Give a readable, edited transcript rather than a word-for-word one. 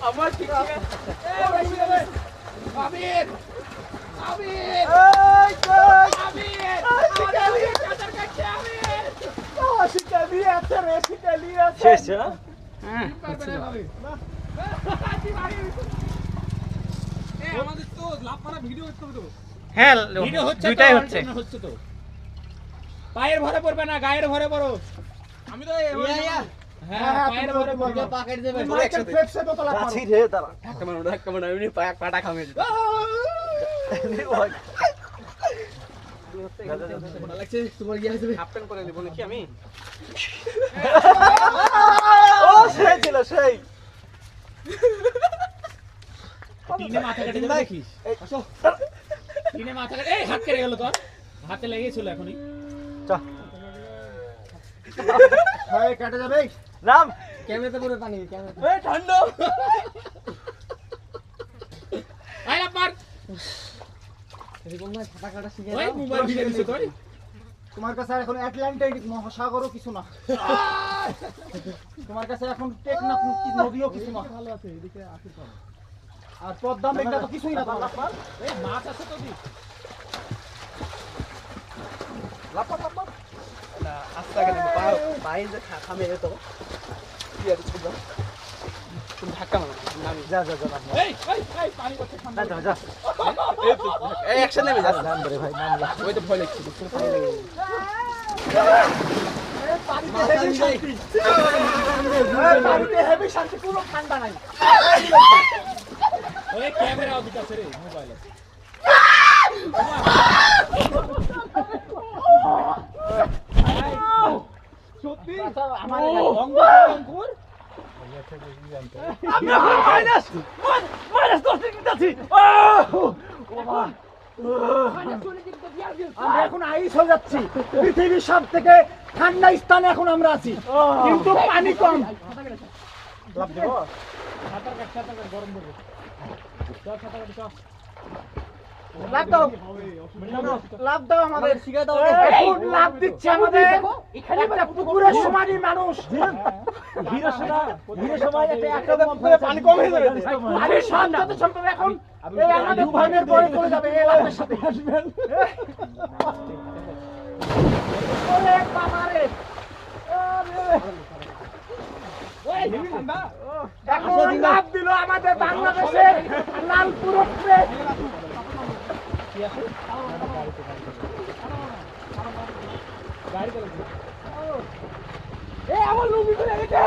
আমার ঠিক আছে আমির আমির এই কই আমির আমির চাদর কাটছে আমির শিকালি আছে রে শিকালি আছে শেষ না হ্যাঁ আমাদের তো লাভ মারা ভিডিও করতে হবে তো হ্যাঁ ভিডিও হচ্ছে দুইটাই হচ্ছে তো পায়ের ভরে পড়বে না গায়ের ভরে পড়ো আমি তো হ্যাঁ পায়ের ভরে পড়বে পাকেট দেবে মাইকেল ফেপসে তো লাভ মারো আছি রে দাঁড়া ধাক্কা মারো এমনি পাটা খামে লাগছে তোমার কি আসবে হাফপ্যান্ট পরে নিব নাকি আমি ও সেই ছিল সেই টিনে মাথা কেটে যাবে দেখিস আসো টিনে মাথা কেটে এই হাত কেটে গেল তোর হাতে লেগেছিল এখনই চল হয় কেটে যাবে নাম ক্যামেরাতে পুরো পানি ক্যামেরা এই ঠান্ডা আই আবার এরকম না ফাটা কাটা শিখে ওই দাও মোবাইল ভিডিও দিছে তুই তোমার কাছে এখন আটলান্টিক মহাসাগরও কিছু না তোমার কাছে এখন টেকনাফ নদীও কিছু না ভালো আছে এদিকে আছে সব আর পদ্মা মেঘনা তো কিছুই না তোমার এই মাছ আছে তো দি লাপা লাপা না আস্তে গেলে পাই যে খামে তো কি আর ছিল তুমি ধাক্কা মারো নামি যা যা যা এই পানি করতে ঠান্ডা যা যা এই অ্যাকশন নেবে যা নাম ধরে ভাই নাম যা ওই তো ভয় লাগছে পানি লাগে পানিতে হেভি শান্তি পুরো ঠান্ডা নাই ওই ক্যামেরা ওদিকে আছে রে মোবাইলে সত্যি আমার অঙ্কুর আমি মাইনাস 10 ডিগ্রি আছি আমরা এখন আইস হয়ে যাচ্ছি পৃথিবীর সব থেকে ঠান্ডা স্থানে এখন আমরা আছি কিন্তু পানি কম লাভ দেব সাঁতার কাট গরম দেবো চল সাঁতার কাট চল লাভ দাও লাভ দাও আমাদের শিখে দাও এখন লাভ দিচ্ছে আমাদের একটা পুকুরের সমানই মানুষ ধীরে সময় একটা পুরো পানি কম হয়ে যাবে পানি শান্ত সম্ভব এখন এই আমাদের ভাইয়ের পরে চলে যাবে এই লাভের সাথে আসবেন ওরে বাবারে ওই ঠান্ডা এখন লাভ দিল আমাদের বাংলাদেশের লালপুর এক্সপ্রেস গাড়ি চালাচ্ছে এই আমার লুঙ্গি খুলে গেছে